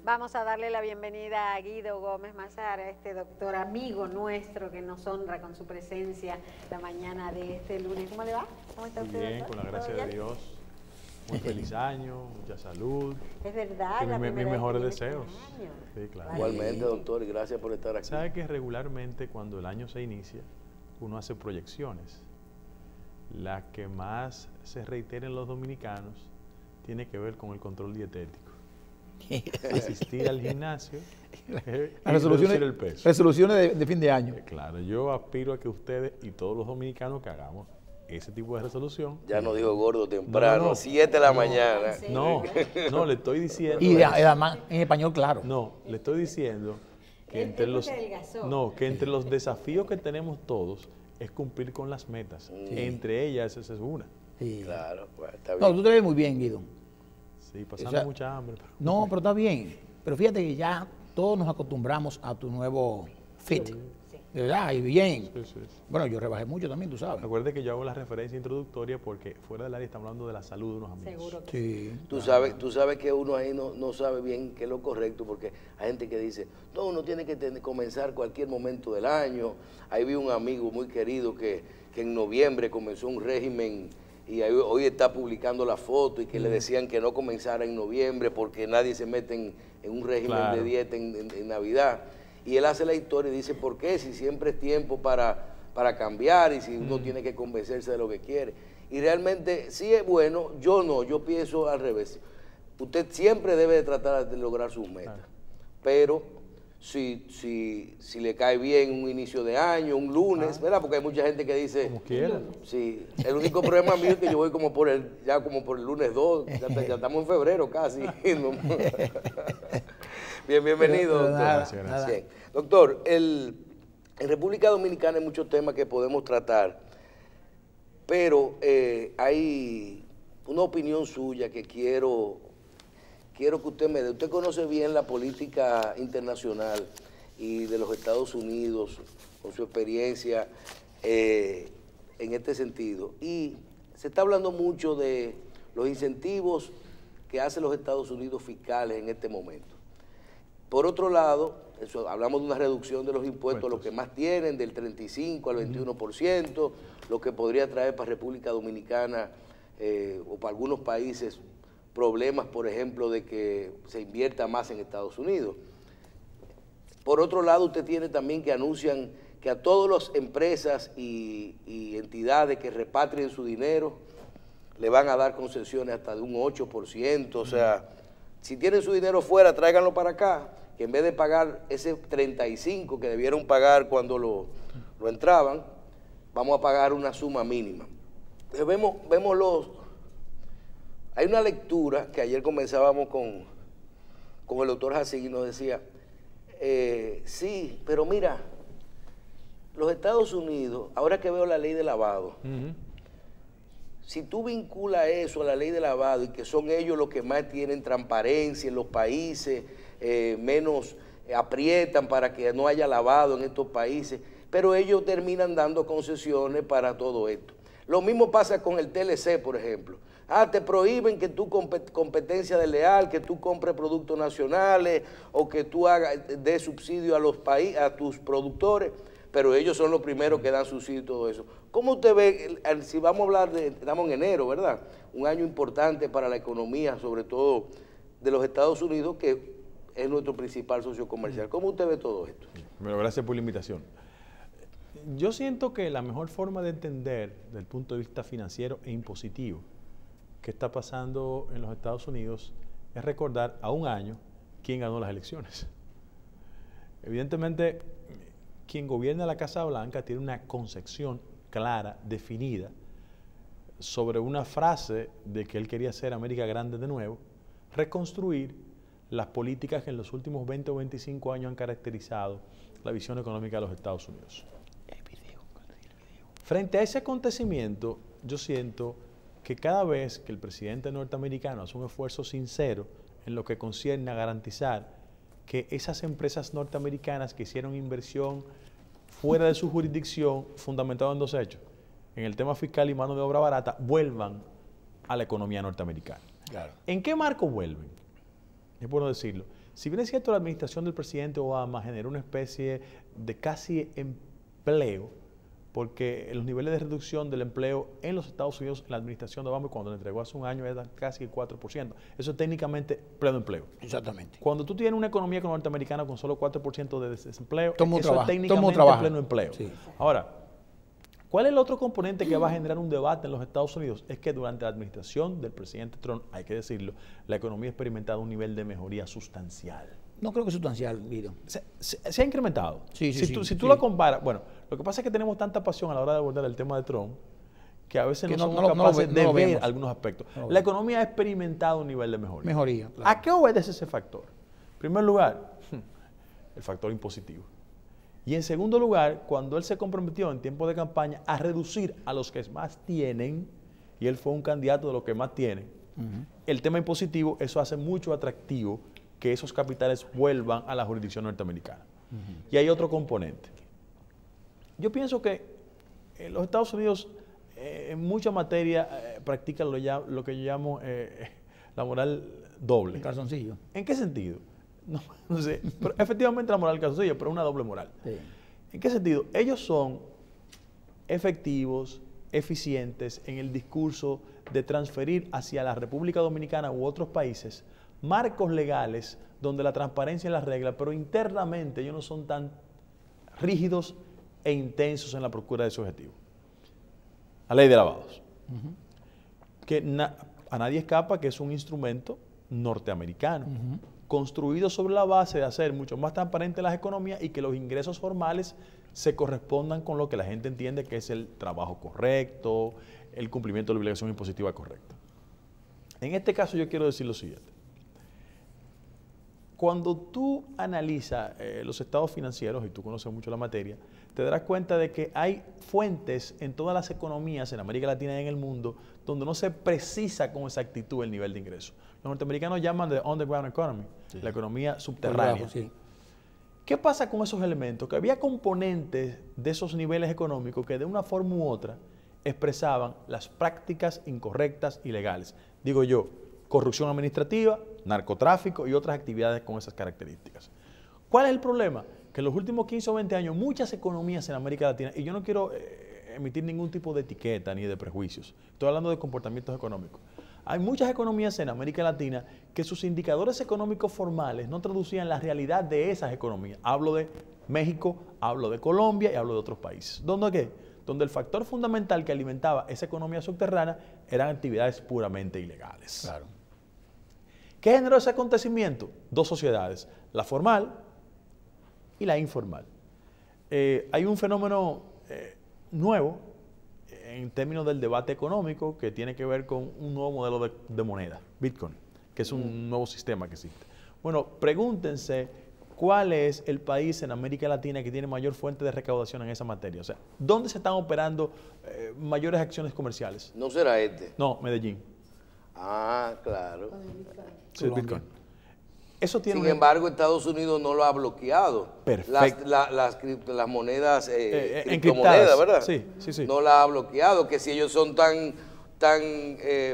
Vamos a darle la bienvenida a Guido Gómez Mazara, este doctor amigo nuestro que nos honra con su presencia la mañana de este lunes. ¿Cómo le va? ¿Cómo está usted, Bien, doctor? con la gracia de Dios. Muy feliz año, mucha salud. Es verdad, Y la mis primera vez mejores que deseos. viene este año. Sí, claro. Igualmente, doctor, y gracias por estar aquí. Sabe que regularmente cuando el año se inicia, uno hace proyecciones. La que más se reitera en los dominicanos tiene que ver con el control dietético. Asistir al gimnasio y reducir el peso. Resoluciones de fin de año. Claro, yo aspiro a que ustedes y todos los dominicanos que hagamos ese tipo de resolución. Ya nos dijo gordo temprano, No. 7 de la mañana. No, le estoy diciendo. Y además en español claro. No, le estoy diciendo que entre los desafíos que tenemos todos es cumplir con las metas. Entre ellas esa es una. Sí. Claro, pues, está bien. No, tú te ves muy bien, Guido. Sí, pasando mucha hambre. No, pero está bien. Pero fíjate que ya todos nos acostumbramos a tu nuevo fit. Sí. De verdad, y bien. Sí. Bueno, yo rebajé mucho también, tú sabes. Recuerde que yo hago la referencia introductoria porque fuera del área estamos hablando de la salud de unos amigos. Seguro que Sí. Tú sabes que uno ahí no sabe bien qué es lo correcto, porque hay gente que dice, no, uno tiene que comenzar cualquier momento del año. Ahí vi un amigo muy querido que en noviembre comenzó un régimen y hoy está publicando la foto y que le decían que no comenzara en noviembre porque nadie se mete en un régimen de dieta en Navidad. Y él hace la historia y dice, ¿por qué? Si siempre es tiempo para cambiar y si uno tiene que convencerse de lo que quiere. Y realmente sí es bueno, yo pienso al revés. Usted siempre debe de tratar de lograr sus metas, pero si le cae bien un inicio de año, un lunes, ¿verdad? Porque hay mucha gente que dice... Como quiera. Sí, el único problema mío es que yo voy como por el lunes 2, ya estamos en febrero casi. Bienvenido, doctor. Gracias. Bien. Doctor, en República Dominicana hay muchos temas que podemos tratar, pero hay una opinión suya que quiero que usted me dé. Usted conoce bien la política internacional y de los Estados Unidos, con su experiencia en este sentido. Y se está hablando mucho de los incentivos que hacen los Estados Unidos fiscales en este momento. Por otro lado, hablamos de una reducción de los impuestos a los que más tienen, del 35 al 21%, lo que podría traer para República Dominicana o para algunos países problemas, por ejemplo, de que se invierta más en Estados Unidos. Por otro lado, usted tiene también que anuncian que a todas las empresas y entidades que repatrien su dinero le van a dar concesiones hasta de un 8%, o sea, si tienen su dinero fuera, tráiganlo para acá, que en vez de pagar ese 35% que debieron pagar cuando lo entraban, vamos a pagar una suma mínima. Entonces vemos hay una lectura que ayer comenzábamos con el doctor Jacín y nos decía, sí, pero mira, los Estados Unidos, ahora que veo la ley de lavado, si tú vinculas eso a la ley de lavado y que son ellos los que más tienen transparencia en los países, menos aprietan para que no haya lavado en estos países, pero ellos terminan dando concesiones para todo esto. Lo mismo pasa con el TLC, por ejemplo. Te prohíben que tú competencia desleal, que tú compres productos nacionales o que tú des subsidio a tus productores, pero ellos son los primeros que dan subsidio y todo eso. ¿Cómo usted ve, si vamos a hablar estamos en enero, ¿verdad? Un año importante para la economía, sobre todo de los Estados Unidos, que es nuestro principal socio comercial. ¿Cómo usted ve todo esto? Bueno, gracias por la invitación. Yo siento que la mejor forma de entender, desde el punto de vista financiero e impositivo, qué está pasando en los Estados Unidos es recordar a un año quién ganó las elecciones. Evidentemente, quien gobierna la Casa Blanca tiene una concepción clara, definida, sobre una frase de que él quería hacer América grande de nuevo, reconstruir las políticas que en los últimos 20 o 25 años han caracterizado la visión económica de los Estados Unidos. Frente a ese acontecimiento, yo siento que cada vez que el presidente norteamericano hace un esfuerzo sincero en lo que concierne a garantizar que esas empresas norteamericanas que hicieron inversión fuera de su jurisdicción, fundamentado en dos hechos, en el tema fiscal y mano de obra barata, vuelvan a la economía norteamericana. Claro. ¿En qué marco vuelven? Es bueno decirlo. Si bien es cierto, la administración del presidente Obama generó una especie de casi empleo, porque los niveles de reducción del empleo en los Estados Unidos, en la administración de Obama, cuando le entregó hace un año, era casi el 4%. Eso es técnicamente pleno empleo. Exactamente. Cuando tú tienes una economía norteamericana con solo 4% de desempleo, Todo eso es técnicamente pleno empleo. Sí. Ahora, ¿cuál es el otro componente que va a generar un debate en los Estados Unidos? Es que durante la administración del presidente Trump, hay que decirlo, la economía ha experimentado un nivel de mejoría sustancial. No creo que sustancial, Guido. Se ha incrementado. Sí, Si tú lo comparas, bueno, lo que pasa es que tenemos tanta pasión a la hora de abordar el tema de Trump que a veces no somos capaces de ver algunos aspectos. La economía ha experimentado un nivel de mejoría. Mejoría, claro. ¿A qué obedece ese factor? En primer lugar, el factor impositivo. Y en segundo lugar, cuando él se comprometió en tiempo de campaña a reducir a los que más tienen, y él fue un candidato de los que más tienen, el tema impositivo, eso hace mucho atractivo que esos capitales vuelvan a la jurisdicción norteamericana. Y hay otro componente. Yo pienso que los Estados Unidos en mucha materia practican lo que yo llamo la moral doble. El calzoncillo. ¿En qué sentido? No sé, pero efectivamente la moral calzoncillo, pero una doble moral. Sí. ¿En qué sentido? Ellos son efectivos, eficientes en el discurso de transferir hacia la República Dominicana u otros países marcos legales donde la transparencia es la regla, pero internamente ellos no son tan rígidos e intensos en la procura de su objetivo. La ley de lavados. Que a nadie escapa que es un instrumento norteamericano, construido sobre la base de hacer mucho más transparentes las economías y que los ingresos formales se correspondan con lo que la gente entiende que es el trabajo correcto, el cumplimiento de la obligación impositiva correcta. En este caso yo quiero decir lo siguiente. Cuando tú analizas los estados financieros, y tú conoces mucho la materia, te darás cuenta de que hay fuentes en todas las economías en América Latina y en el mundo donde no se precisa con exactitud el nivel de ingreso. Los norteamericanos llaman de underground economy, la economía subterránea. Debajo, sí. ¿Qué pasa con esos elementos? Que había componentes de esos niveles económicos que de una forma u otra expresaban las prácticas incorrectas y ilegales. Digo yo, corrupción administrativa, narcotráfico y otras actividades con esas características. ¿Cuál es el problema? Que en los últimos 15 o 20 años muchas economías en América Latina, y yo no quiero emitir ningún tipo de etiqueta ni de prejuicios, estoy hablando de comportamientos económicos. Hay muchas economías en América Latina que sus indicadores económicos formales no traducían la realidad de esas economías. Hablo de México, hablo de Colombia y hablo de otros países. ¿Dónde qué? Donde el factor fundamental que alimentaba esa economía subterránea eran actividades puramente ilegales. Claro. ¿Qué generó ese acontecimiento? Dos sociedades, la formal y la informal. Hay un fenómeno nuevo en términos del debate económico que tiene que ver con un nuevo modelo de moneda, Bitcoin, que es un nuevo sistema que existe. Bueno, pregúntense cuál es el país en América Latina que tiene mayor fuente de recaudación en esa materia. O sea, ¿dónde se están operando mayores acciones comerciales? ¿No será este? No, Medellín. Ah, claro. Sí, Bitcoin. Eso tiene Sin embargo, Estados Unidos no lo ha bloqueado. Perfecto. Las monedas criptomonedas, ¿verdad? Sí, sí, sí. No la ha bloqueado, que si ellos son tan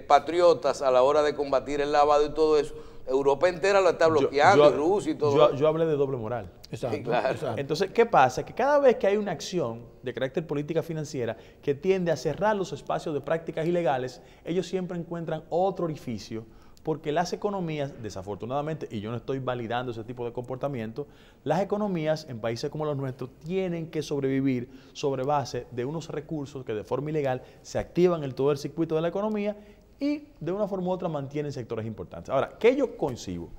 patriotas a la hora de combatir el lavado y todo eso, Europa entera lo está bloqueando, y Rusia y todo eso. Yo hablé de doble moral. Exacto, Sí, claro. exacto. Entonces, ¿qué pasa? Que cada vez que hay una acción de carácter política financiera que tiende a cerrar los espacios de prácticas ilegales, ellos siempre encuentran otro orificio, porque las economías, desafortunadamente, y yo no estoy validando ese tipo de comportamiento, las economías en países como los nuestros tienen que sobrevivir sobre base de unos recursos que de forma ilegal se activan en todo el circuito de la economía y de una forma u otra mantienen sectores importantes. Ahora, ¿qué yo concibo?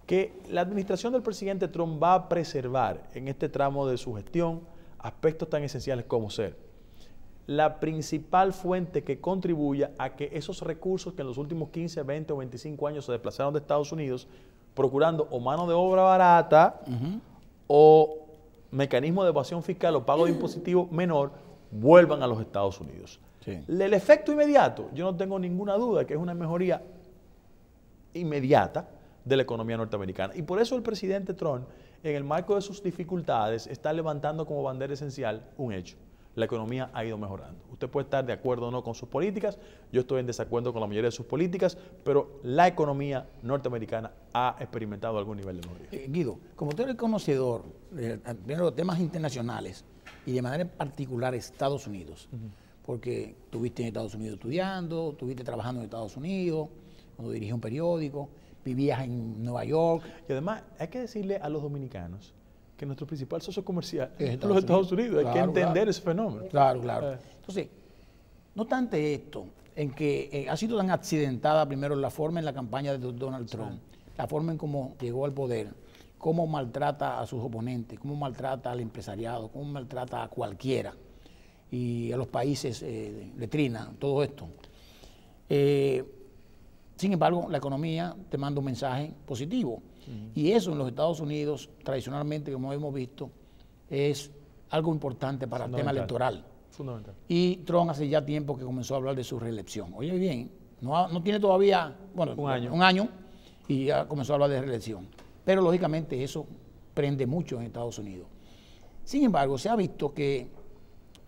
Que la administración del presidente Trump va a preservar en este tramo de su gestión aspectos tan esenciales como ser la principal fuente que contribuya a que esos recursos que en los últimos 15, 20 o 25 años se desplazaron de Estados Unidos procurando o mano de obra barata o mecanismo de evasión fiscal o pago de impositivo menor, vuelvan a los Estados Unidos. Sí. El efecto inmediato, yo no tengo ninguna duda que es una mejoría inmediata de la economía norteamericana. Y por eso el presidente Trump, en el marco de sus dificultades, está levantando como bandera esencial un hecho. la economía ha ido mejorando. Usted puede estar de acuerdo o no con sus políticas, yo estoy en desacuerdo con la mayoría de sus políticas, pero la economía norteamericana ha experimentado algún nivel de mejoría. Guido, como tú eres conocedor de los temas internacionales y de manera particular Estados Unidos, porque estuviste en Estados Unidos estudiando, estuviste trabajando en Estados Unidos, cuando dirigías un periódico, vivías en Nueva York. Y además hay que decirle a los dominicanos que nuestro principal socio comercial es Estados los Estados Unidos. Hay Claro, que entender claro. ese fenómeno. Claro, claro. Entonces, no obstante esto, en que ha sido tan accidentada primero la forma en la campaña de Donald Trump, la forma en cómo llegó al poder, cómo maltrata a sus oponentes, cómo maltrata al empresariado, cómo maltrata a cualquiera y a los países letrina, todo esto. Sin embargo, la economía te manda un mensaje positivo. Y eso en los Estados Unidos, tradicionalmente, como hemos visto, es algo importante para el tema electoral. Fundamental. Y Trump hace ya tiempo que comenzó a hablar de su reelección. Oye bien, no tiene todavía, bueno, un año y ya comenzó a hablar de reelección. Pero lógicamente eso prende mucho en Estados Unidos. Sin embargo, se ha visto que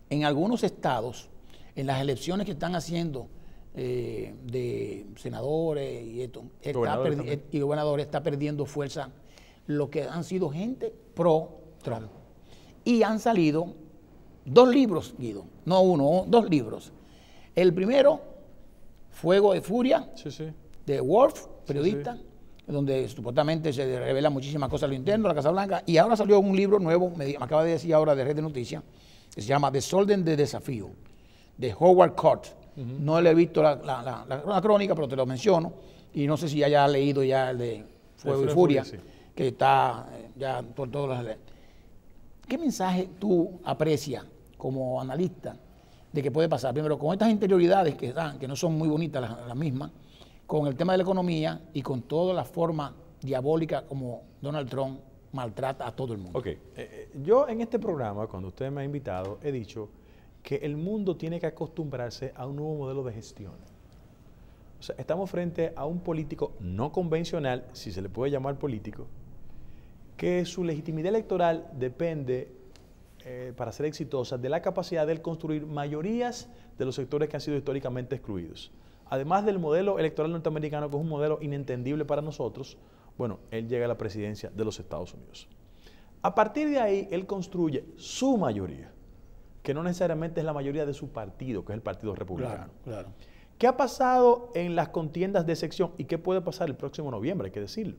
en algunos estados, en las elecciones que están haciendo de senadores y esto, y gobernadores, está perdiendo fuerza lo que han sido gente pro Trump. Y han salido 2 libros, Guido, no uno, 2 libros. El primero, Fuego de Furia, de Wolf, periodista, donde supuestamente se revela muchísimas cosas a lo interno de la Casa Blanca, y ahora salió un libro nuevo, me acaba de decir ahora de Red de Noticias, que se llama Desorden de Desafío, de Howard Koch. No le he visto la crónica, pero te lo menciono, y no sé si haya leído ya el de Fuego y Furia, que está ya por todas las... ¿Qué mensaje tú aprecias como analista de que puede pasar? Primero, con estas interioridades que dan, que no son muy bonitas las mismas, con el tema de la economía y con toda la forma diabólica como Donald Trump maltrata a todo el mundo. Ok, yo en este programa, cuando usted me ha invitado, he dicho que el mundo tiene que acostumbrarse a un nuevo modelo de gestión. O sea, estamos frente a un político no convencional, si se le puede llamar político, que su legitimidad electoral depende, para ser exitosa, de la capacidad de él construir mayorías de los sectores que han sido históricamente excluidos. Además del modelo electoral norteamericano, que es un modelo inentendible para nosotros, bueno, él llega a la presidencia de los Estados Unidos. A partir de ahí, él construye su mayoría, que no necesariamente es la mayoría de su partido, que es el Partido Republicano. Claro. ¿Qué ha pasado en las contiendas de sección y qué puede pasar el próximo noviembre? Hay que decirlo.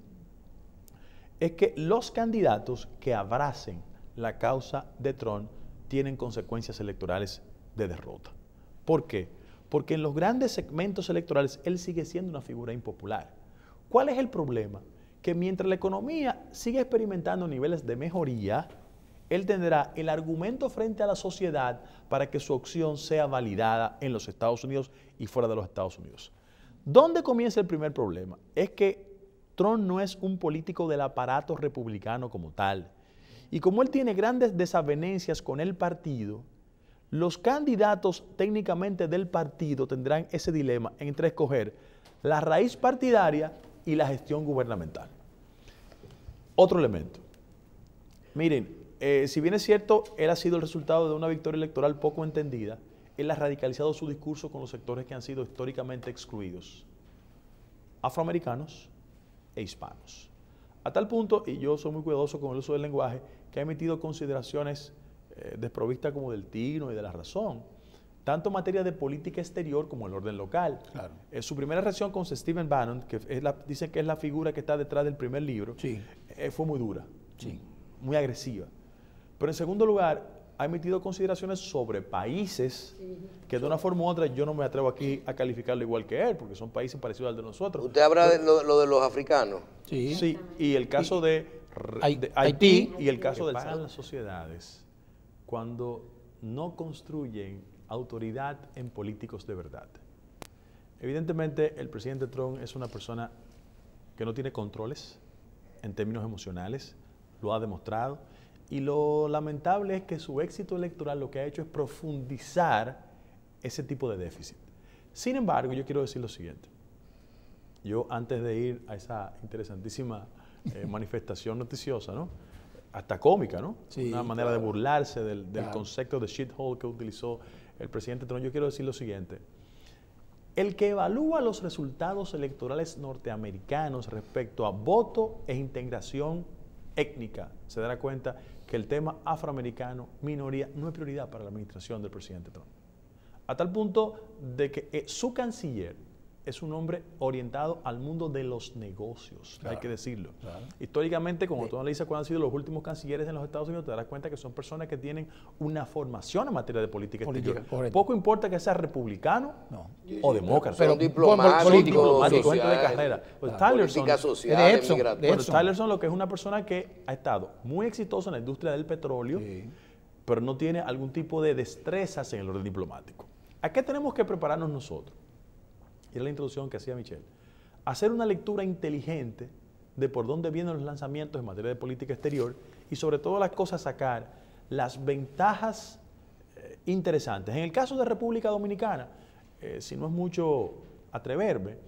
Es que los candidatos que abracen la causa de Trump tienen consecuencias electorales de derrota. ¿Por qué? Porque en los grandes segmentos electorales él sigue siendo una figura impopular. ¿Cuál es el problema? Que mientras la economía sigue experimentando niveles de mejoría, él tendrá el argumento frente a la sociedad para que su opción sea validada en los Estados Unidos y fuera de los Estados Unidos. ¿Dónde comienza el primer problema? Es que Trump no es un político del aparato republicano como tal. Y como él tiene grandes desavenencias con el partido, los candidatos técnicamente del partido tendrán ese dilema entre escoger la raíz partidaria y la gestión gubernamental. Otro elemento. Miren, si bien es cierto, él ha sido el resultado de una victoria electoral poco entendida, él ha radicalizado su discurso con los sectores que han sido históricamente excluidos, afroamericanos e hispanos. A tal punto, y yo soy muy cuidadoso con el uso del lenguaje, que ha emitido consideraciones desprovistas como del tino y de la razón, tanto en materia de política exterior como el orden local. Claro. Su primera reacción con Stephen Bannon, que dicen que es la figura que está detrás del primer libro, fue muy dura, muy agresiva. Pero en segundo lugar, ha emitido consideraciones sobre países que de una forma u otra yo no me atrevo aquí a calificarlo igual que él, porque son países parecidos al de nosotros. ¿Usted habla de lo de los africanos? Sí, y el caso de Haití y el caso del las sociedades cuando no construyen autoridad en políticos de verdad. Evidentemente, el presidente Trump es una persona que no tiene controles en términos emocionales, lo ha demostrado. Y lo lamentable es que su éxito electoral lo que ha hecho es profundizar ese tipo de déficit. Sin embargo, yo quiero decir lo siguiente. Yo, antes de ir a esa interesantísima manifestación noticiosa, ¿no? hasta cómica, ¿no? Sí, una manera de burlarse del Claro. concepto de shithole que utilizó el presidente Trump. Yo quiero decir lo siguiente. El que evalúa los resultados electorales norteamericanos respecto a voto e integración étnica se dará cuenta que el tema afroamericano, minoría, no es prioridad para la administración del presidente Trump. A tal punto de que su canciller es un hombre orientado al mundo de los negocios, Claro, hay que decirlo. claro. Históricamente, como tú analizas cuáles han sido los últimos cancilleres en los Estados Unidos, te darás cuenta que son personas que tienen una formación en materia de política exterior. Correcto. Poco importa que sea republicano No. o demócrata. Son Pero diplomáticos, político, gente de sociales, carrera. Pues Tillerson, política de social, Epson, migratoria. de bueno, Epson. Tillerson lo que es una persona que ha estado muy exitosa en la industria del petróleo, Sí. pero no tiene algún tipo de destrezas en el orden diplomático. ¿A qué tenemos que prepararnos nosotros? Y era la introducción que hacía Michelle. Hacer una lectura inteligente de por dónde vienen los lanzamientos en materia de política exterior y sobre todo las cosas sacar las ventajas interesantes. En el caso de República Dominicana, si no es mucho atreverme,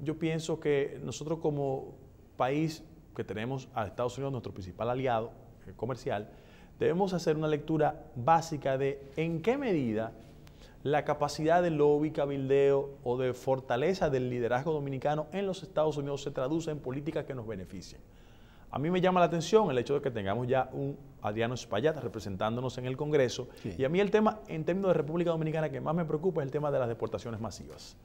yo pienso que nosotros como país que tenemos a Estados Unidos, nuestro principal aliado comercial, debemos hacer una lectura básica de en qué medida la capacidad de lobby, cabildeo o de fortaleza del liderazgo dominicano en los Estados Unidos se traduce en políticas que nos beneficien. A mí me llama la atención el hecho de que tengamos ya un Adriano Espaillat representándonos en el Congreso. Sí. Y a mí el tema, en términos de República Dominicana, que más me preocupa es el tema de las deportaciones masivas.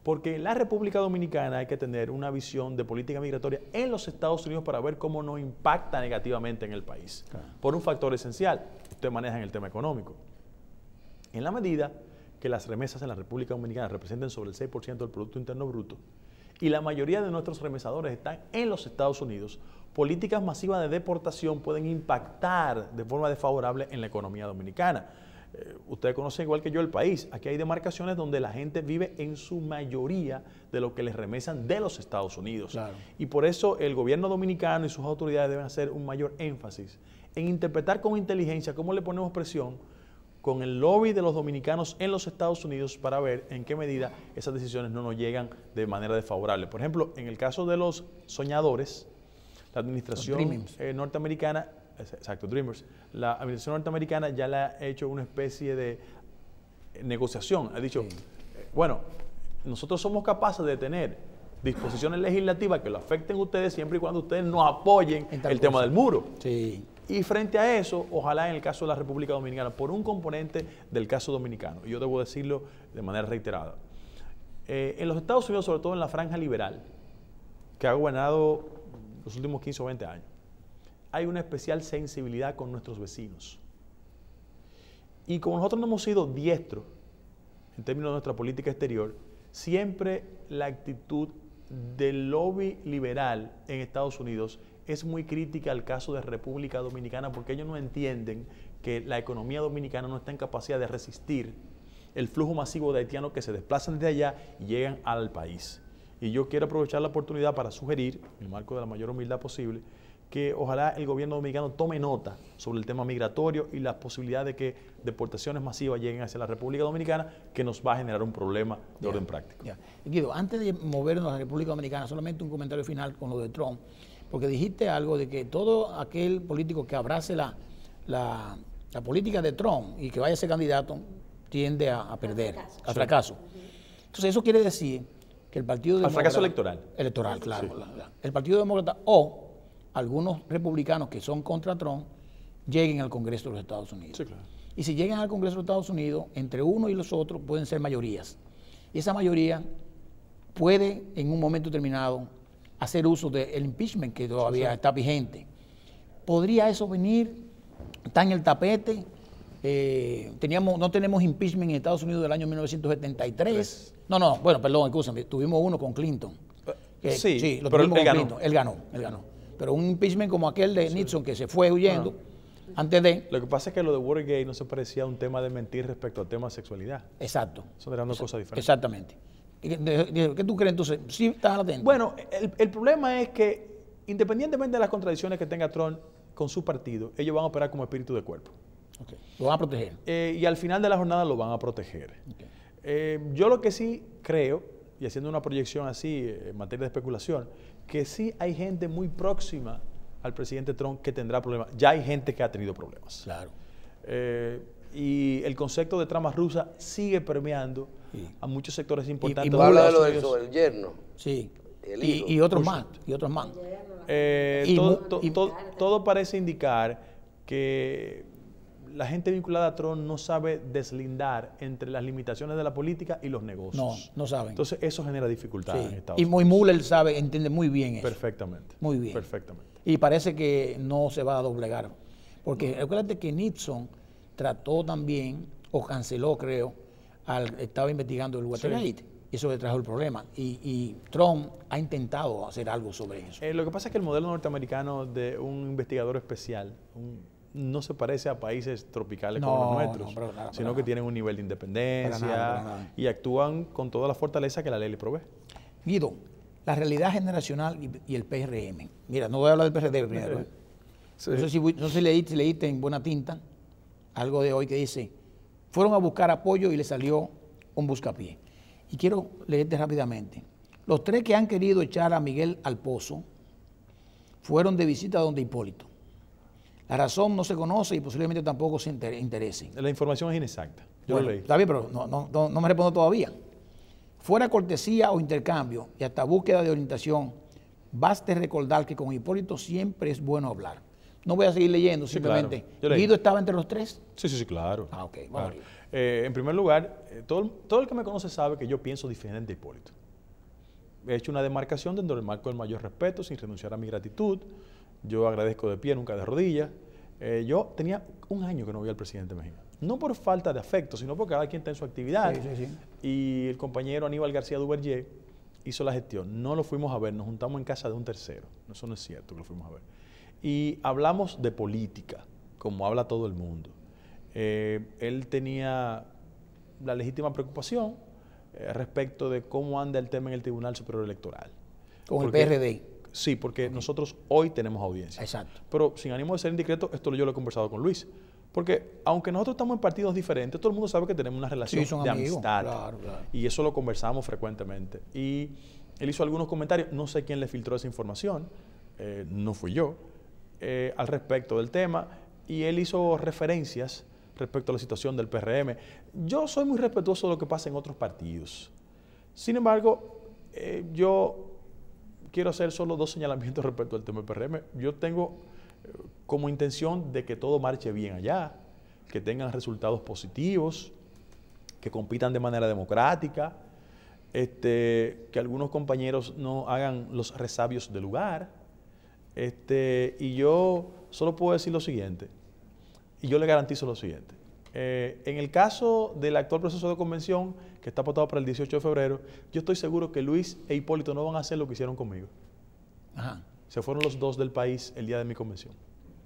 Porque en la República Dominicana hay que tener una visión de política migratoria en los Estados Unidos para ver cómo nos impacta negativamente en el país. Claro. Por un factor esencial, ustedes manejan el tema económico. En la medida que las remesas en la República Dominicana representen sobre el 6% del Producto Interno Bruto y la mayoría de nuestros remesadores están en los Estados Unidos, políticas masivas de deportación pueden impactar de forma desfavorable en la economía dominicana. Ustedes conocen igual que yo el país. Aquí hay demarcaciones donde la gente vive en su mayoría de lo que les remesan de los Estados Unidos. Claro. Y por eso el gobierno dominicano y sus autoridades deben hacer un mayor énfasis en interpretar con inteligencia cómo le ponemos presión con el lobby de los dominicanos en los Estados Unidos para ver en qué medida esas decisiones no nos llegan de manera desfavorable. Por ejemplo, en el caso de los soñadores, la administración norteamericana, exacto, Dreamers, la administración norteamericana ya le ha hecho una especie de negociación. Ha dicho, bueno, nosotros somos capaces de tener disposiciones legislativas que lo afecten a ustedes siempre y cuando ustedes nos apoyen el tema del muro. Sí. Y frente a eso, ojalá en el caso de la República Dominicana, por un componente del caso dominicano, y yo debo decirlo de manera reiterada, en los Estados Unidos, sobre todo en la franja liberal, que ha gobernado los últimos 15 o 20 años, hay una especial sensibilidad con nuestros vecinos. Y como nosotros no hemos sido diestros en términos de nuestra política exterior, siempre la actitud del lobby liberal en Estados Unidos es muy crítica al caso de República Dominicana porque ellos no entienden que la economía dominicana no está en capacidad de resistir el flujo masivo de haitianos que se desplazan desde allá y llegan al país. Y yo quiero aprovechar la oportunidad para sugerir, en el marco de la mayor humildad posible, que ojalá el gobierno dominicano tome nota sobre el tema migratorio y la posibilidad de que deportaciones masivas lleguen hacia la República Dominicana, que nos va a generar un problema de orden práctico. Ya. Guido, antes de movernos a la República Dominicana, solamente un comentario final con lo de Trump, porque dijiste algo de que todo aquel político que abrace la política de Trump y que vaya a ser candidato tiende a perder, al fracaso. Entonces eso quiere decir que el Partido Demócrata... Al fracaso electoral. Electoral, claro. Sí. El Partido Demócrata o algunos republicanos que son contra Trump lleguen al Congreso de los Estados Unidos. Sí, claro. Y si llegan al Congreso de los Estados Unidos, entre uno y los otros pueden ser mayorías. Y esa mayoría puede en un momento determinado hacer uso del impeachment que todavía está vigente. ¿Podría eso venir? ¿Está en el tapete? No tenemos impeachment en Estados Unidos del año 1973. Bueno, perdón, escúchame, tuvimos uno con Clinton. Sí, lo pero tuvimos él con ganó. Clinton. Él ganó. Pero un impeachment como aquel de Nixon que se fue huyendo antes de... Lo que pasa es que lo de Watergate no se parecía a un tema de mentir respecto al tema de sexualidad. Exacto. Son eran dos cosas diferentes. Exactamente. ¿Qué tú crees entonces? ¿Sí estás atento? Bueno, el problema es que independientemente de las contradicciones que tenga Trump con su partido, ellos van a operar como espíritu de cuerpo. Okay. Lo van a proteger. Y al final de la jornada lo van a proteger. Okay. Yo lo que sí creo, y haciendo una proyección así en materia de especulación, que sí hay gente muy próxima al presidente Trump que tendrá problemas. Ya hay gente que ha tenido problemas. Claro. Y el concepto de trama rusa sigue permeando a muchos sectores importantes. Y habla de lo del yerno. Sí. Y otros más. Y otros más. Todo parece indicar que la gente vinculada a Trump no sabe deslindar entre las limitaciones de la política y los negocios. No saben. Entonces eso genera dificultades en Estados Unidos. Y Mueller entiende muy bien eso. Perfectamente. Muy bien. Perfectamente. Y parece que no se va a doblegar. Porque recuérdate que Nixon trató también, o canceló creo, estaba investigando el Watergate. Sí. Eso le trajo el problema. Y Trump ha intentado hacer algo sobre eso. Lo que pasa es que el modelo norteamericano de un investigador especial no se parece a países tropicales como los nuestros, sino que tienen un nivel de independencia y actúan con toda la fortaleza que la ley le provee. Guido, la realidad generacional y el PRM. Mira, no voy a hablar del PRD primero. Sí. No sé si leíste en Buena Tinta algo de hoy que dice, fueron a buscar apoyo y le salió un buscapié. Y quiero leerte rápidamente. Los 3 que han querido echar a Miguel al pozo fueron de visita donde Hipólito. La razón no se conoce y posiblemente tampoco se interese. La información es inexacta. Yo lo leí. Está bien, pero no me respondo todavía. Fuera cortesía o intercambio y hasta búsqueda de orientación, baste recordar que con Hipólito siempre es bueno hablar. No voy a seguir leyendo, simplemente. Claro. ¿Guido estaba entre los 3? Sí, claro. Ok, vamos. Claro. En primer lugar, todo el que me conoce sabe que yo pienso diferente de Hipólito. He hecho una demarcación dentro del marco del mayor respeto, sin renunciar a mi gratitud. Yo agradezco de pie, nunca de rodillas. Yo tenía un año que no veía al presidente mexicano. No por falta de afecto, sino porque cada quien está en su actividad. Sí. Y el compañero Aníbal García Duverger hizo la gestión. No lo fuimos a ver, nos juntamos en casa de un tercero. Eso no es cierto que lo fuimos a ver. Y hablamos de política, como habla todo el mundo. Él tenía la legítima preocupación respecto de cómo anda el tema en el Tribunal Superior Electoral. Con el PRD. Sí, porque nosotros hoy tenemos audiencia. Exacto. Pero sin ánimo de ser indiscreto, esto yo lo he conversado con Luis. Porque aunque nosotros estamos en partidos diferentes, todo el mundo sabe que tenemos una relación de amistad. Claro. Y eso lo conversamos frecuentemente. Y él hizo algunos comentarios, no sé quién le filtró esa información, no fui yo, al respecto del tema. Y él hizo referencias respecto a la situación del PRM. Yo soy muy respetuoso de lo que pasa en otros partidos. Sin embargo, yo quiero hacer solo 2 señalamientos respecto al tema del PRM. Yo tengo como intención de que todo marche bien allá, que tengan resultados positivos, que compitan de manera democrática, que algunos compañeros no hagan los resabios del lugar. Y yo solo puedo decir lo siguiente, y yo le garantizo lo siguiente. En el caso del actual proceso de convención, que está pautado para el 18 de febrero, yo estoy seguro que Luis e Hipólito no van a hacer lo que hicieron conmigo. Ajá. Se fueron los 2 del país el día de mi convención.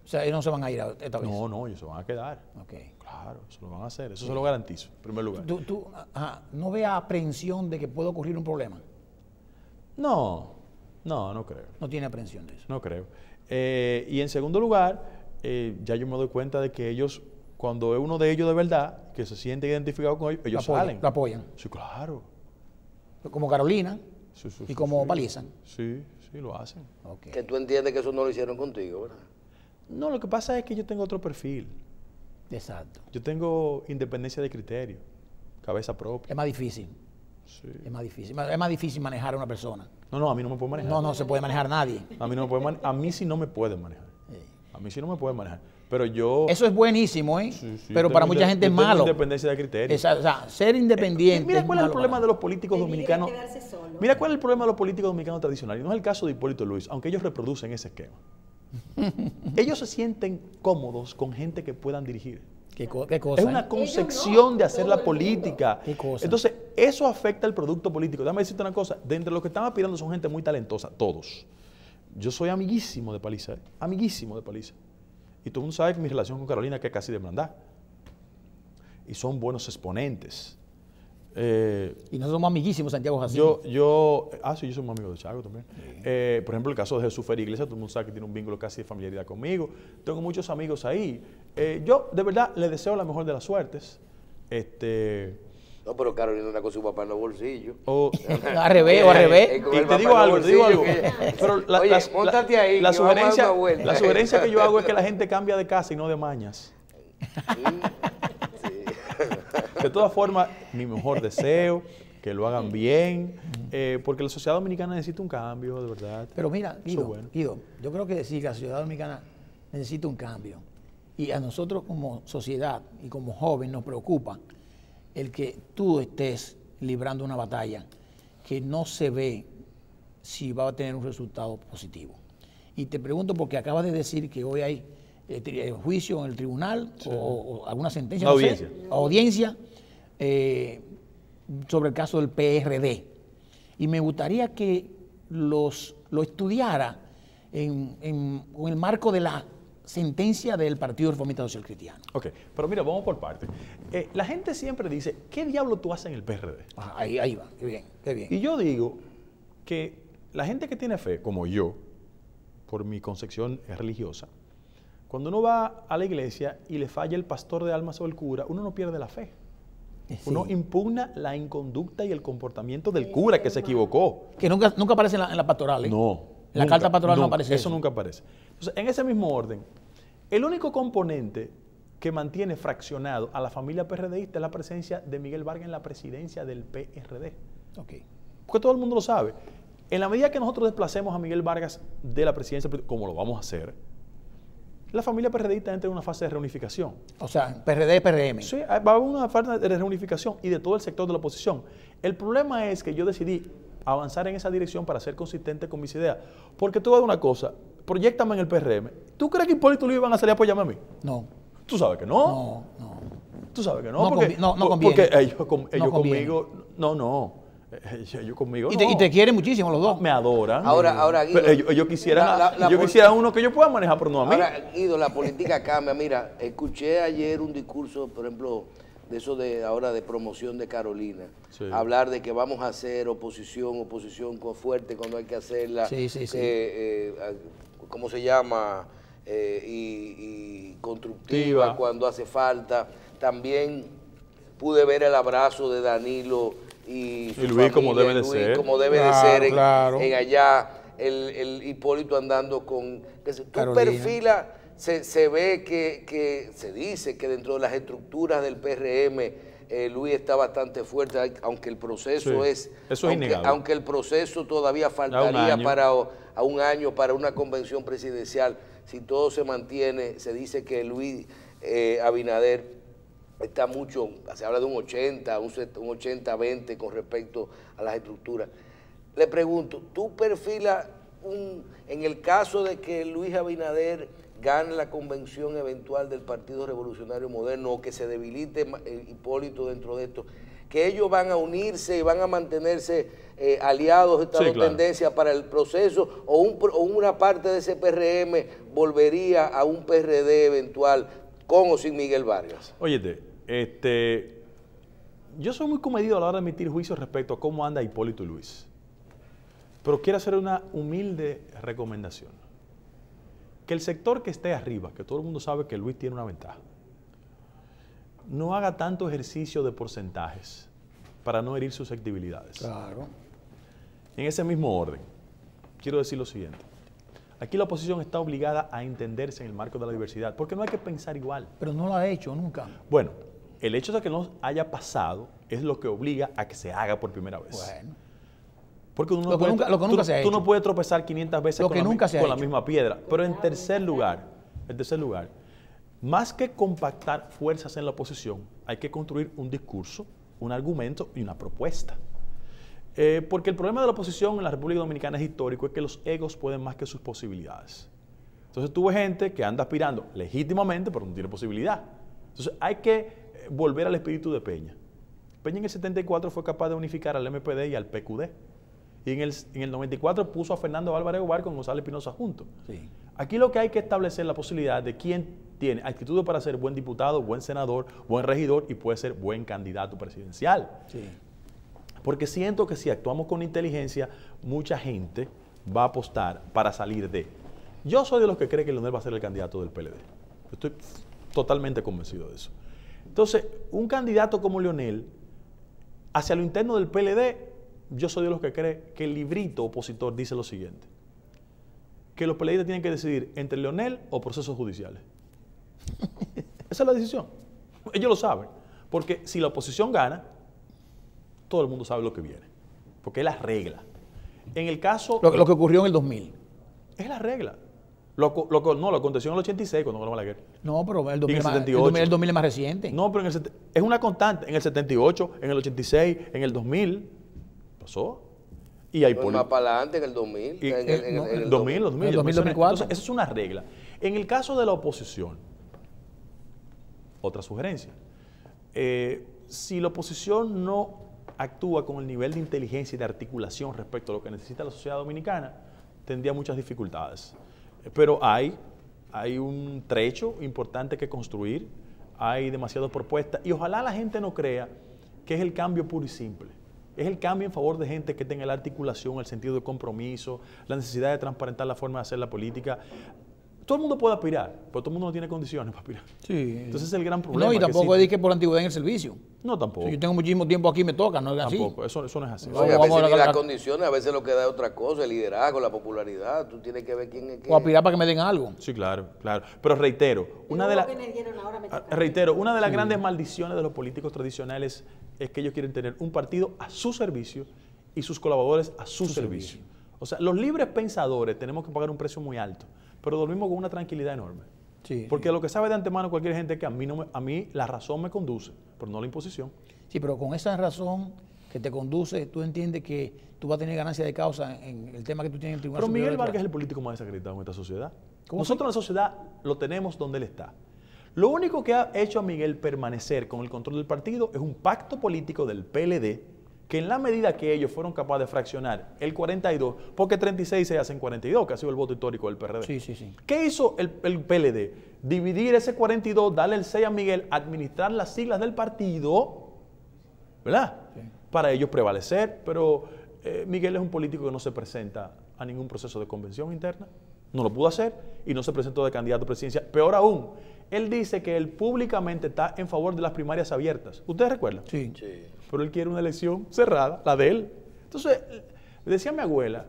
O sea, ellos no se van a ir esta vez. No, ellos se van a quedar. Okay. Claro, eso lo van a hacer. Eso se lo garantizo, en primer lugar. ¿Tú no ves aprehensión de que puede ocurrir un problema? No creo. No tiene aprehensión de eso. No creo. Y en segundo lugar, ya yo me doy cuenta de que ellos, cuando es uno de ellos de verdad, que se siente identificado con ellos salen. Lo apoyan. Sí, claro. Como Carolina y como Paliza. Sí, lo hacen. Okay. Que tú entiendes que eso no lo hicieron contigo, ¿verdad? No, lo que pasa es que yo tengo otro perfil. Exacto. Yo tengo independencia de criterio, cabeza propia. Es más difícil. Sí. Es más difícil. Es más difícil manejar a una persona. No, a mí no me puede manejar. No se puede manejar a nadie. A mí no me puede manejar. A mí sí no me pueden manejar. A mí sí no me pueden manejar. Pero yo... Eso es buenísimo, ¿eh? Sí, pero para mucha gente es malo. Independencia de criterio. O sea, ser independiente. Mira cuál es el problema de los políticos dominicanos. Mira cuál es el problema de los políticos dominicanos tradicionales. No es el caso de Hipólito Luis, aunque ellos reproducen ese esquema. Ellos se sienten cómodos con gente que puedan dirigir. ¿Qué cosa? Es una concepción de hacer la política. ¿Qué cosa? Entonces, eso afecta al producto político. Déjame decirte una cosa. De entre los que están aspirando son gente muy talentosa, todos. Yo soy amiguísimo de Paliza, amiguísimo de Paliza. Y todo el mundo sabe que mi relación con Carolina que es casi de hermandad. Y son buenos exponentes. Y nosotros somos amiguísimos, Santiago Jacinto. Sí, yo soy muy amigo de Chago también. Sí. Por ejemplo, el caso de Jesús Ferrer Iglesias, todo el mundo sabe que tiene un vínculo casi de familiaridad conmigo. Tengo muchos amigos ahí. Yo, de verdad, le deseo la mejor de las suertes. No, pero Carolina anda con su papá en los bolsillos. Al revés o al revés. Y te digo algo, pero oye, móntate ahí. La sugerencia que yo hago es que la gente cambie de casa y no de mañas. Sí. De todas formas, mi mejor deseo, que lo hagan bien, porque la sociedad dominicana necesita un cambio, de verdad. Pero mira, Guido, yo creo que sí, que la sociedad dominicana necesita un cambio. Y a nosotros como sociedad y como joven nos preocupa el que tú estés librando una batalla que no se ve si va a tener un resultado positivo. Y te pregunto porque acabas de decir que hoy hay juicio en el tribunal, sí, o alguna sentencia, audiencia sobre el caso del PRD. Y me gustaría que lo estudiara con el marco de la sentencia del Partido Reformista Social Cristiano. Ok, pero mira, vamos por partes. La gente siempre dice, ¿qué diablo tú haces en el PRD? Ahí va, qué bien, qué bien. Y yo digo que la gente que tiene fe, como yo, por mi concepción religiosa, cuando uno va a la iglesia y le falla el pastor de almas o el cura, uno no pierde la fe. Sí. Uno impugna la inconducta y el comportamiento del cura que se equivocó. Que nunca aparece en la pastoral, ¿eh? No. En la carta pastoral no aparece eso. Nunca aparece. Entonces, en ese mismo orden, el único componente que mantiene fraccionado a la familia PRDista es la presencia de Miguel Vargas en la presidencia del PRD. Okay. Porque todo el mundo lo sabe. En la medida que nosotros desplacemos a Miguel Vargas de la presidencia, como lo vamos a hacer, la familia PRDista entra en una fase de reunificación. O sea, PRD, PRM. Sí, va a haber una fase de reunificación y de todo el sector de la oposición. El problema es que yo decidí avanzar en esa dirección para ser consistente con mis ideas. Porque tú vas a una cosa, proyéctame en el PRM. ¿Tú crees que Hipólito Luis van a salir a apoyarme a mí? No. ¿Tú sabes que no? No. ¿Tú sabes que no? No conviene. Porque ellos conmigo, no. Ellos conmigo y te quieren muchísimo los dos. Me adoran. Ahora Guido, pero ellos quisieran uno que yo pueda manejar, pero no a mí. Ahora, Guido, la política cambia. Mira, escuché ayer un discurso, por ejemplo, de eso de ahora de promoción de Carolina. Sí. Hablar de que vamos a hacer oposición fuerte cuando hay que hacerla. Sí. ¿Cómo se llama? Y constructiva cuando hace falta. También pude ver el abrazo de Danilo y Luis familia, como debe de ser. Como debe de ser en allá, el Hipólito andando con... Tú perfilas, se ve que se dice que dentro de las estructuras del PRM Luis está bastante fuerte, aunque el proceso aunque el proceso todavía faltaría para un año para una convención presidencial. Si todo se mantiene, se dice que Luis Abinader está mucho, se habla de un 80-20 con respecto a las estructuras. Le pregunto, ¿tú perfilas en el caso de que Luis Abinader gane la convención eventual del Partido Revolucionario Moderno o que se debilite Hipólito dentro de esto, que ellos van a unirse y van a mantenerse aliados, esta tendencia para el proceso, o una parte de ese PRM volvería a un PRD eventual con o sin Miguel Vargas? Óyete, yo soy muy comedido a la hora de emitir juicios respecto a cómo anda Hipólito Luis, pero quiero hacer una humilde recomendación. Que el sector que esté arriba, que todo el mundo sabe que Luis tiene una ventaja, no haga tanto ejercicio de porcentajes para no herir susceptibilidades. Claro. En ese mismo orden, quiero decir lo siguiente. Aquí la oposición está obligada a entenderse en el marco de la diversidad, porque no hay que pensar igual. Pero no lo ha hecho nunca. Bueno, el hecho de que no haya pasado es lo que obliga a que se haga por primera vez. Bueno. Porque tú no puedes tropezar 500 veces con la misma piedra. Pero en tercer lugar, más que compactar fuerzas en la oposición, hay que construir un discurso, un argumento y una propuesta. Porque el problema de la oposición en la República Dominicana es histórico, es que los egos pueden más que sus posibilidades. Entonces tuve gente que anda aspirando legítimamente, pero no tiene posibilidad. Entonces hay que volver al espíritu de Peña. Peña en el 74 fue capaz de unificar al MPD y al PQD. Y en el 94 puso a Fernando Álvarez Ovar con Gonzalo Espinosa juntos. Sí. Aquí lo que hay que establecer es la posibilidad de quién tiene actitudes para ser buen diputado, buen senador, buen regidor y puede ser buen candidato presidencial. Sí. Porque siento que si actuamos con inteligencia, mucha gente va a apostar para salir de... Yo soy de los que cree que Leonel va a ser el candidato del PLD. Estoy totalmente convencido de eso. Entonces, un candidato como Leonel hacia lo interno del PLD, yo soy de los que cree que el librito opositor dice lo siguiente, que los PLDistas tienen que decidir entre Leonel o procesos judiciales. Esa es la decisión. Ellos lo saben, porque si la oposición gana, todo el mundo sabe lo que viene, porque es la regla. En el caso... Lo que ocurrió en el 2000. Es la regla. Lo aconteció en el 86 cuando ganó la guerra. No, pero el 2000, el 78. El 2000 es más reciente. No, pero es una constante. En el 78, en el 86, en el 2000, pasó. Y hay más para adelante, en el 2000. En el 2004. Entonces, eso es una regla. En el caso de la oposición, otra sugerencia. Si la oposición no actúa con el nivel de inteligencia y de articulación respecto a lo que necesita la sociedad dominicana, tendría muchas dificultades. Pero hay un trecho importante que construir, hay demasiadas propuestas y ojalá la gente no crea que es el cambio puro y simple. Es el cambio en favor de gente que tenga la articulación, el sentido de compromiso, la necesidad de transparentar la forma de hacer la política. Todo el mundo puede aspirar, pero todo el mundo no tiene condiciones para aspirar. Sí. Entonces es el gran problema. No, y tampoco es que por antigüedad en el servicio. No, tampoco. Si yo tengo muchísimo tiempo aquí, me toca, no es así. Tampoco, eso no es así. No, a veces ni las condiciones, a veces lo que da es otra cosa, el liderazgo, la popularidad, tú tienes que ver quién es quién. O aspirar para que me den algo. Sí, claro. Pero reitero, una de las grandes maldiciones de los políticos tradicionales es que ellos quieren tener un partido a su servicio y sus colaboradores a su servicio. O sea, los libres pensadores tenemos que pagar un precio muy alto, pero dormimos con una tranquilidad enorme. Sí, porque lo que sabe de antemano cualquier gente es que a mí la razón me conduce, pero no la imposición. Sí, pero con esa razón que te conduce, tú entiendes que tú vas a tener ganancia de causa en el tema que tú tienes en el Tribunal Superior. Pero Miguel Vargas es el político más desacreditado en esta sociedad. Nosotros en la sociedad lo tenemos donde él está. Lo único que ha hecho a Miguel permanecer con el control del partido es un pacto político del PLD, que en la medida que ellos fueron capaces de fraccionar el 42, porque 36 se hacen 42, que ha sido el voto histórico del PRD. Sí. ¿Qué hizo el PLD? Dividir ese 42, darle el 6 a Miguel, administrar las siglas del partido, ¿verdad? Sí. Para ellos prevalecer, pero Miguel es un político que no se presenta a ningún proceso de convención interna, no lo pudo hacer y no se presentó de candidato presidencial. Peor aún, él dice que él públicamente está en favor de las primarias abiertas. ¿Ustedes recuerdan? Sí. Pero él quiere una elección cerrada, la de él. Entonces, decía mi abuela,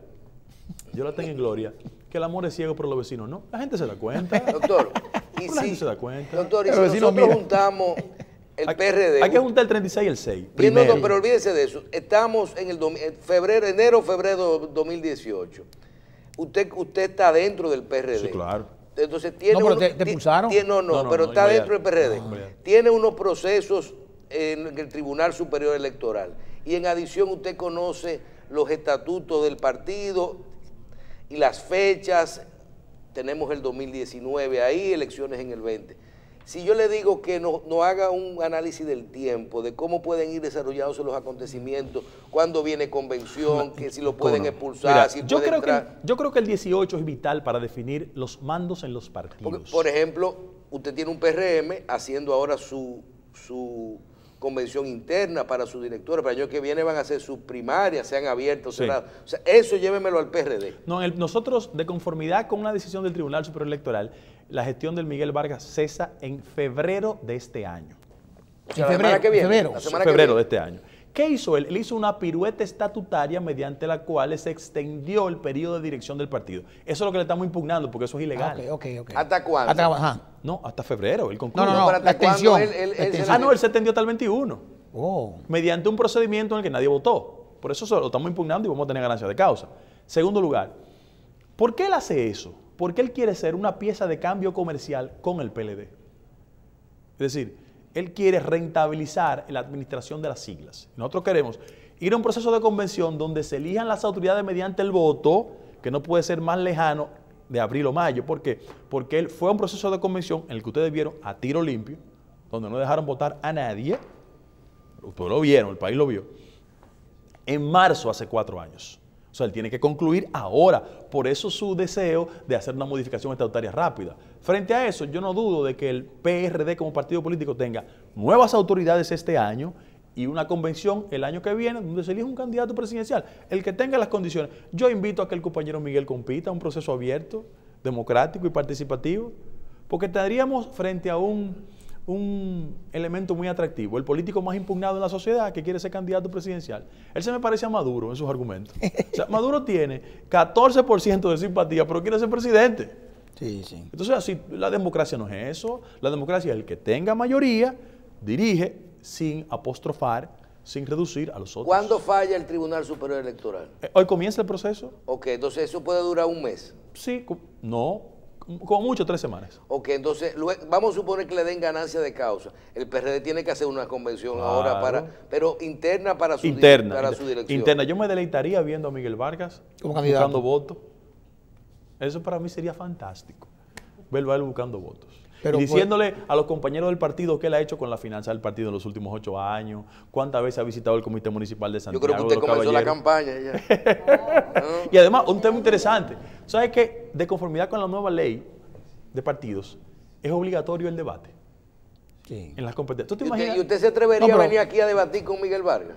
yo la tengo en gloria, que el amor es ciego por los vecinos. No, la gente se da cuenta. Doctor, la gente se da cuenta. Doctor, y si nosotros juntamos el PRD... Hay que juntar el 36 y el 6. No, pero olvídese de eso. Estamos en enero, febrero de 2018. Usted está dentro del PRD. Sí, claro. Entonces tiene... No, pero te pulsaron. Pero está dentro del PRD. Tiene unos procesos en el Tribunal Superior Electoral. Y en adición usted conoce los estatutos del partido y las fechas. Tenemos el 2019 ahí, elecciones en el 20. Si yo le digo que no haga un análisis del tiempo, de cómo pueden ir desarrollándose los acontecimientos, cuándo viene convención, que si lo pueden expulsar, mira, si yo puede entrar. Yo creo que el 18 es vital para definir los mandos en los partidos. Porque, por ejemplo, usted tiene un PRM haciendo ahora su convención interna para sus directores, para el año que viene van a hacer sus primarias, sean abiertos, cerrados. O sea, eso llévemelo al PRD. No, nosotros, de conformidad con una decisión del Tribunal Superior Electoral, la gestión del Miguel Vargas cesa en febrero de este año. O sea, la semana que viene. Febrero de este año. ¿Qué hizo él? Él hizo una pirueta estatutaria mediante la cual se extendió el periodo de dirección del partido. Eso es lo que le estamos impugnando, porque eso es ilegal. Okay. ¿Hasta cuándo? No, hasta febrero. Él concluye. No, pero la extensión. Él se extendió hasta el 21. Oh. Mediante un procedimiento en el que nadie votó. Por eso lo estamos impugnando y vamos a tener ganancia de causa. Segundo lugar, ¿por qué él hace eso? Porque él quiere ser una pieza de cambio comercial con el PLD. Es decir, él quiere rentabilizar la administración de las siglas. Nosotros queremos ir a un proceso de convención donde se elijan las autoridades mediante el voto, que no puede ser más lejano de abril o mayo. ¿Por qué? Porque él fue a un proceso de convención en el que ustedes vieron a tiro limpio, donde no dejaron votar a nadie. Ustedes lo vieron, el país lo vio. En marzo hace 4 años. O sea, él tiene que concluir ahora. Por eso su deseo de hacer una modificación estatutaria rápida. Frente a eso, yo no dudo de que el PRD como partido político tenga nuevas autoridades este año y una convención el año que viene donde se elija un candidato presidencial. El que tenga las condiciones. Yo invito a que el compañero Miguel compita, un proceso abierto, democrático y participativo, porque estaríamos frente a un un elemento muy atractivo. El político más impugnado en la sociedad que quiere ser candidato presidencial. Él se me parece a Maduro en sus argumentos. O sea, Maduro tiene 14% de simpatía, pero quiere ser presidente. Sí, sí. Entonces, así, la democracia no es eso. La democracia es el que tenga mayoría, dirige sin apostrofar, sin reducir a los otros. ¿Cuándo falla el Tribunal Superior Electoral? Hoy comienza el proceso. Ok, entonces eso puede durar un mes. Sí, no, como mucho 3 semanas. Ok, entonces vamos a suponer que le den ganancia de causa. El PRD tiene que hacer una convención ahora pero interna para su dirección. Interna. Yo me deleitaría viendo a Miguel Vargas como candidato, buscando votos. Eso para mí sería fantástico, verlo a él buscando votos. Pero y diciéndole a los compañeros del partido qué él ha hecho con la finanza del partido en los últimos 8 años, cuántas veces ha visitado el Comité Municipal de Santiago. Yo creo que usted comenzó la campaña ya. Y además, un tema interesante. ¿Sabes que de conformidad con la nueva ley de partidos, es obligatorio el debate? Sí. En las competencias. ¿Tú te imaginas? ¿Y usted se atrevería a venir aquí a debatir con Miguel Vargas?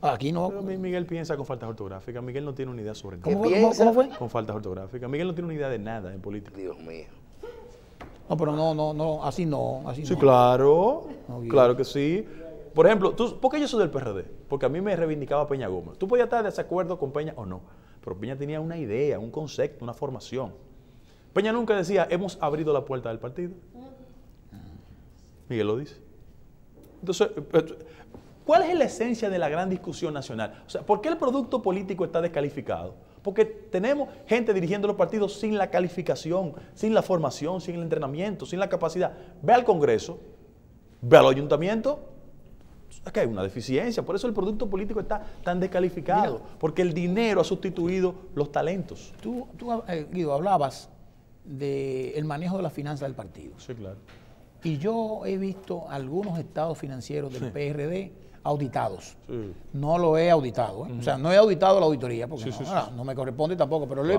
Aquí no. Pero Miguel piensa con faltas ortográficas. Miguel no tiene una idea sobre nada. ¿Cómo fue? Con faltas ortográficas. Miguel no tiene una idea de nada en política. Dios mío. No, pero no, así no. Sí, claro, claro que sí. Por ejemplo, ¿por qué yo soy del PRD? Porque a mí me reivindicaba Peña Gómez. Tú podías estar de desacuerdo con Peña o no, pero Peña tenía una idea, un concepto, una formación. Peña nunca decía, hemos abrido la puerta del partido. Miguel lo dice. Entonces, ¿cuál es la esencia de la gran discusión nacional? O sea, ¿por qué el producto político está descalificado? Porque tenemos gente dirigiendo los partidos sin la calificación, sin la formación, sin el entrenamiento, sin la capacidad. Ve al Congreso, ve al Ayuntamiento, es que hay una deficiencia. Por eso el producto político está tan descalificado, porque el dinero ha sustituido los talentos. Tú Guido, hablabas del manejo de las finanzas del partido. Sí, claro. Y yo he visto algunos estados financieros del PRD auditados. Sí. No lo he auditado, ¿eh? O sea, no he auditado la auditoría porque no me corresponde tampoco, pero lo he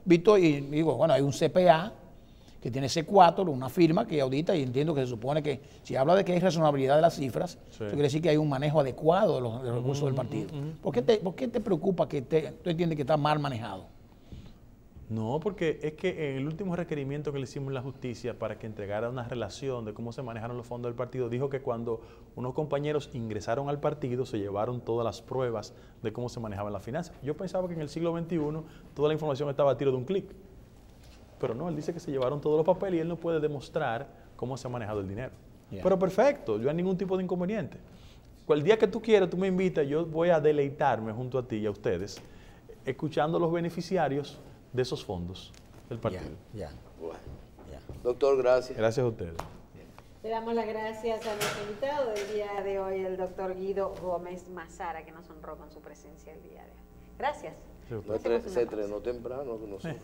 visto y digo, bueno, hay un CPA que tiene C4, una firma que audita y entiendo que se supone que si habla de que hay razonabilidad de las cifras, eso quiere decir que hay un manejo adecuado de los recursos del partido. ¿Por qué te preocupa que tú entiendes que está mal manejado? No, porque es que en el último requerimiento que le hicimos a la justicia para que entregara una relación de cómo se manejaron los fondos del partido, dijo que cuando unos compañeros ingresaron al partido se llevaron todas las pruebas de cómo se manejaban las finanzas. Yo pensaba que en el siglo XXI toda la información estaba a tiro de un clic, pero no, él dice que se llevaron todos los papeles y él no puede demostrar cómo se ha manejado el dinero. Pero perfecto, yo no hay ningún tipo de inconveniente. El día que tú quieras, tú me invitas, yo voy a deleitarme junto a ti y a ustedes, escuchando a los beneficiarios de esos fondos del partido. Bueno. Doctor, gracias. Gracias a ustedes. Le damos las gracias a nuestro invitado del día de hoy, el doctor Guido Gómez Mazara, que nos honró con su presencia el día de hoy. Gracias. Se estrenó temprano con nosotros.